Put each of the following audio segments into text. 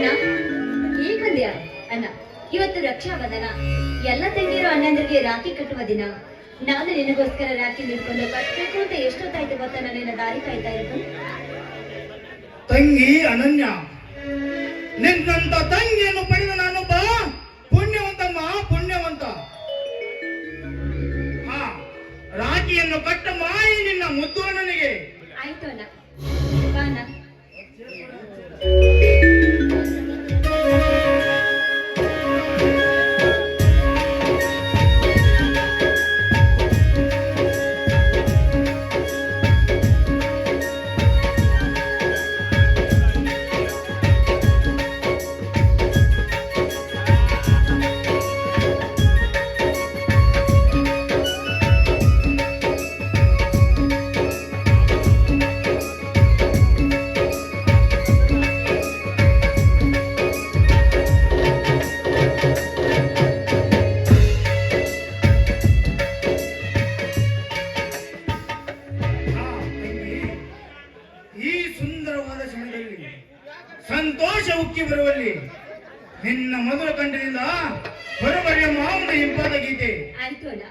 ಅಣ್ಣ ಈಗ ಬಂದ್ಯಾ ಅಣ್ಣ? ಇವತ್ತು ರಕ್ಷಾಬಂಧನ, ಎಲ್ಲ ತಂಗಿಯರು ಅಣ್ಣಂದ್ರಿಗೆ ರಾಖಿ ಕಟ್ಟುವ ದಿನ. ನಾನು ನಿನಗೋಸ್ಕರ ರಾಖಿ ನಿಡ್ಕೊಂಡು ಕಟ್ಟಬೇಕು ಅಂತ ಎಷ್ಟೊತ್ತಾಯ್ತು ಗೊತ್ತಾ? ನನ್ನ ದಾರಿ ಕಾಯ್ತಾ ಇರೋದು. ತಂಗಿ ಅನನ್ಯ, ನಿನ್ನಂತ ತಂಗಿಯನ್ನು ಪಡೆದ ನಾನೊಬ್ಬ ಪುಣ್ಯವಂತಮ್ಮ, ಪುಣ್ಯವಂತ. ಹಾ, ರಾಖಿಯನ್ನು ಕಟ್ಟ ಮಾಯಿ ನಿನ್ನ ಮುದ್ದು ಅಣ್ಣನಿಗೆ. ಆಯ್ತು ಅಣ್ಣ, ಬಾ ಅಣ್ಣ. ಸಂತೋಷ ಉಕ್ಕಿ ಬರುವಲ್ಲಿ ನಿನ್ನ ಮೊದಲ ಕಂಠದಿಂದ ಹೊರಬರೆಯ ಮಾವನ ಇಂಪಾದ ಗೀತೆ. ಆಯ್ತು ಅಣ್ಣ.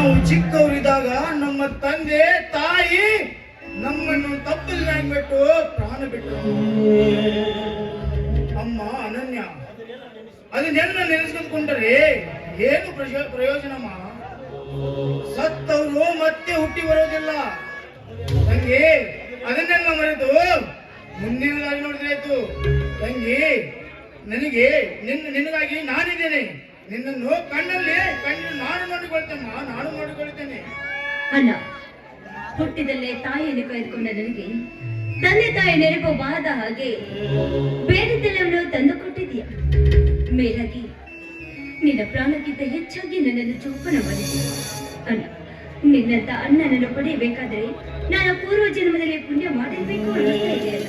ನಾವು ಚಿಕ್ಕವರಿದ್ದಾಗ ನಮ್ಮ ತಂದೆ ತಾಯಿ ನಮ್ಮನ್ನು ತಪ್ಪಲಿನಾಗಿ ಬಿಟ್ಟು ಪ್ರಾಣ ಬಿಟ್ಟು ಅಮ್ಮ ಅನನ್ಯ ಅದನ್ನೆಲ್ಲ ನೆನೆಸ್ಕೊಂಡ್ರೆ ಏನು ಪ್ರಯೋಜನಮ್ಮ? ಸತ್ತವರು ಮತ್ತೆ ಹುಟ್ಟಿ ಬರೋದಿಲ್ಲ ತಂಗಿ. ಅದನ್ನೆಲ್ಲ ಮರೆತು ಮುಂದಿನ ದಾರಿ ನೋಡಿದ್ರೆ ಆಯ್ತು ತಂಗಿ. ನನಗೆ ನಿನಗಾಗಿ ನಾನಿದ್ದೇನೆ. ನಿನ್ನನ್ನು ಕಣ್ಣಲ್ಲಿ ನಾನು ನೋಡಿಕೊಳ್ತೇನೆ, ನಾನು ನೋಡಿಕೊಳ್ತೇನೆ. ಅಣ್ಣ, ಹುಟ್ಟಿದಲ್ಲೇ ತಾಯಿಯನ್ನು ಕಳೆದುಕೊಂಡ ನನಗೆ ತಂದೆ ತಾಯಿ ನೆನಪು ಬಾರದ ಹಾಗೆ ಬೇರೆದ್ದೆಲ್ಲವನ್ನು ತಂದು ಕೊಟ್ಟಿದೀಯ. ಮೇಲಾಗಿ ನಿನ್ನ ಪ್ರಾಣಕ್ಕಿಂತ ಹೆಚ್ಚಾಗಿ ನನ್ನನ್ನು ಚೋಪನ ಮಾಡಿದ ಅಣ್ಣ. ನಿನ್ನಂತ ಅಣ್ಣನನ್ನು ಪಡೆಯಬೇಕಾದ್ರೆ ನಾನು ಪೂರ್ವ ಜನ್ಮದಲ್ಲಿ ಪುಣ್ಯ ಮಾಡಿರ್ಬೇಕು ಅನ್ನಿಸ್ತಾ ಇದೆಯಲ್ಲ.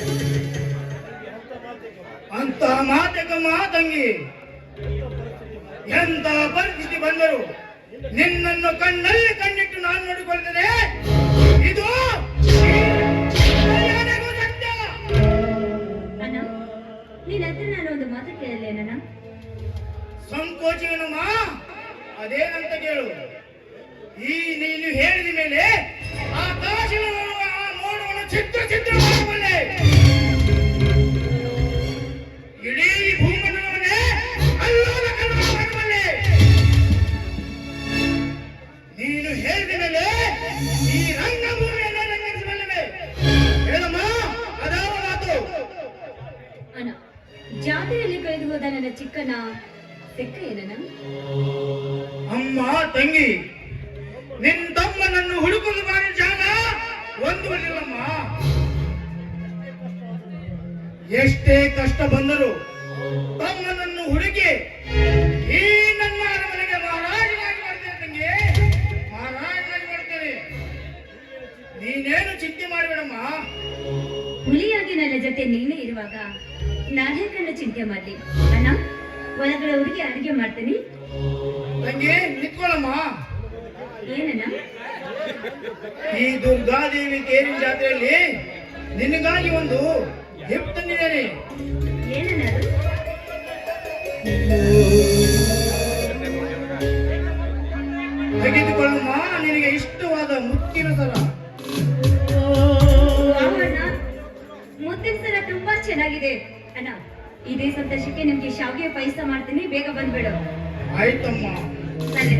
ಅಂತ ಮಾತಕಮ್ಮ ತಂಗಿ. ಎಂತ ಪರಿಸ್ಥಿತಿ ಬಂದರು ನಿನ್ನನ್ನು ಕಣ್ಣಲ್ಲಿ ಕಣ್ಣಿಟ್ಟು ನಾನು ನೋಡಿಕೊಳ್ತೇನೆ. ಇದು ಸತ್ಯ. ಅಣ್ಣ, ನಿನ್ನ ಹತ್ರ ನಾನು ಒಂದು ಮಾತು ಕೇಳಲೇನ? ಸಂಕೋಚವೇನಮ್ಮ? ಅದೇನಂತ ಕೇಳು. ಈ ನೀನು ಹೇಳಿದ ಮೇಲೆ ಆಕಾಶವನ್ನು ನೋಡುವ ಚಿತ್ರ ಚಿತ್ರ ಮಾಡಬಲ್ಲೆ. ಇಡೀ ಭೂಮಂಡಲವನ್ನೇ ಅಲ್ಲೋಲ ಕಲ್ಲೋಲ ಮಾಡಬಲ್ಲೆ. ನೀನು ಹೇಳಿದ ಮೇಲೆ ಈ ರಂಗಭೂಮಿಯನ್ನೇ ರಂಗಿಸಬಲ್ಲೆ. ಹೇಳಮ್ಮ, ಅದಾವ ಮಾತು. ಅಣ್ಣ, ಜಾತ್ರೆಯಲ್ಲಿ ಕಳೆದು ಹೋದ ನನ್ನ ಚಿಕ್ಕನ ಸಿಕ್ಕ ಏನಣ್ಣ? ಅಮ್ಮ ತಂಗಿ, ನಿನ್ ತಮ್ಮನನ್ನು ಹುಡುಕಲು ಬಾರಿ ಜಾಗ ಒಂದು ಬರಲಿಲ್ಲಮ್ಮ. ಎಷ್ಟೇ ಕಷ್ಟ ಬಂದರೂ ತಮ್ಮನನ್ನು ಹುಡುಕಿ ಈ ನನ್ನ ಅರಮನೆಗೆ ಮಹಾರಾಜನಾಗಿ ಮಾಡ್ತೇನೆ ತಂಗಿ, ಮಹಾರಾಜನಾಗಿ ಮಾಡ್ತೇನೆ. ನೀನೇನು ಚಿಂತೆ ಮಾಡಬೇಡಮ್ಮ. ಹುಲಿಯಾಗಿ ನನ್ನ ಜೊತೆ ನೀನೇ ಇರುವಾಗ ನಾನೇ ಕಣ್ಣ ಚಿಂತೆ ಮಾಡ್ಲಿ. ಅಣ್ಣ, ಒಳಗಡೆ ಹುಡುಗಿ ಅಡಿಗೆ ಮಾಡ್ತೀನಿ. ತಂಗಿ ನಿಂತ್ಕೊಳ್ಳಮ್ಮ. ಏನಣ್ಣ? ಈ ದುರ್ಗಾದೇವಿ ತೇರಿನ ಜಾತ್ರೆಯಲ್ಲಿ ನಿನಗಾಗಿ ಒಂದು ಗಿಫ್ಟ್ ತಂದಿದ್ದೇನೆ. ಏನಣ್ಣ ಅದು? ತೆಗೆದುಕೊಳ್ಳಮ್ಮ, ನಿನಗೆ ಇಷ್ಟವಾದ ಮುತ್ತಿನ ಸರ. ಅಣ್ಣ, ಮುತ್ತಿನ ಸರ ತುಂಬಾ ಚೆನ್ನಾಗಿದೆ. ಅಣ್ಣ, ಇದೇ ಸಂತೋಷಕ್ಕೆ ನಿಮ್ಗೆ ಶಾವಿಗೆ ಪಾಯಸ ಮಾಡ್ತೀನಿ, ಬೇಗ ಬಂದ್ಬಿಡು. ಆಯ್ತಮ್ಮ. ಸರಿ.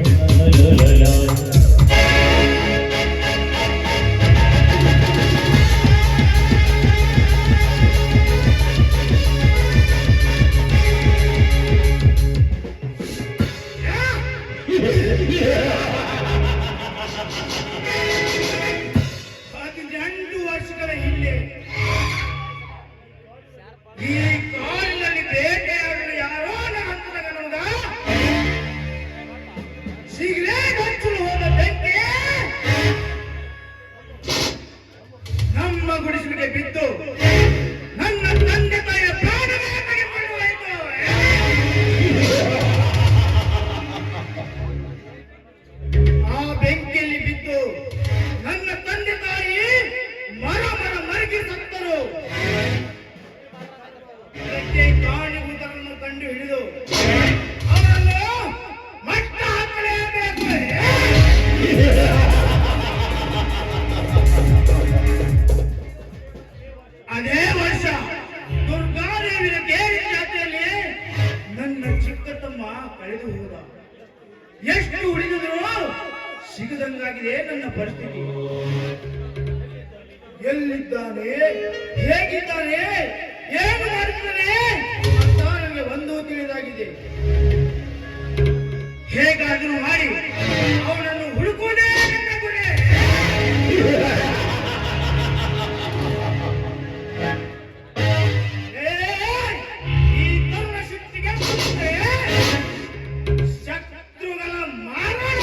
ಗುಡಿಸಲಿಗೆ ಬಿದ್ದು ನನ್ನ ತಂದೆ ತಾಯಿಯ ಪ್ರಾಣವೇ ತೆಗೆದುಕೊಂಡು ಹೋಯಿತು. ಆ ಬೆಂಕಿಯಲ್ಲಿ ಬಿದ್ದು ನನ್ನ ತಂದೆ ತಾಯಿ ಮರಗಿ ಸತ್ತರು. ಕಾಣಿಗುವುದನ್ನು ಕಂಡು ಹಿಡಿದು ಅವರನ್ನು ಮಟ್ಟ ಹಾಕಲೇಬೇಕು. ಅದೇ ವರ್ಷ ದುರ್ಗಾದೇವಿಯ ತೇರಿನ ಜಾತ್ರೆಯಲ್ಲಿ ನನ್ನ ಚಿಕ್ಕ ತಮ್ಮ ಕಳೆದು ಹೋದ. ಎಷ್ಟು ಉಳಿದಿದ್ರು ಸಿಗದಂಗಾಗಿದೆ ನನ್ನ ಪರಿಸ್ಥಿತಿ. ಎಲ್ಲಿದ್ದಾನೆ, ಹೇಗಿದ್ದಾನೆ, ಏನು ಮಾಡುತ್ತಾನೆ ಅಂತ ನನಗೆ ಒಂದು ತಿಳಿದಾಗಿದೆ. ಹೇಗಾದರೂ ಮಾಡಿ ಅವನನ್ನು ಹುಡುಕುವುದೇ ನನ್ನ ಗುರಿ. ಈ ತನ್ನ ಶಕ್ತಿಗೆ ಶತ್ರುಗಳ ಮಾರಣ.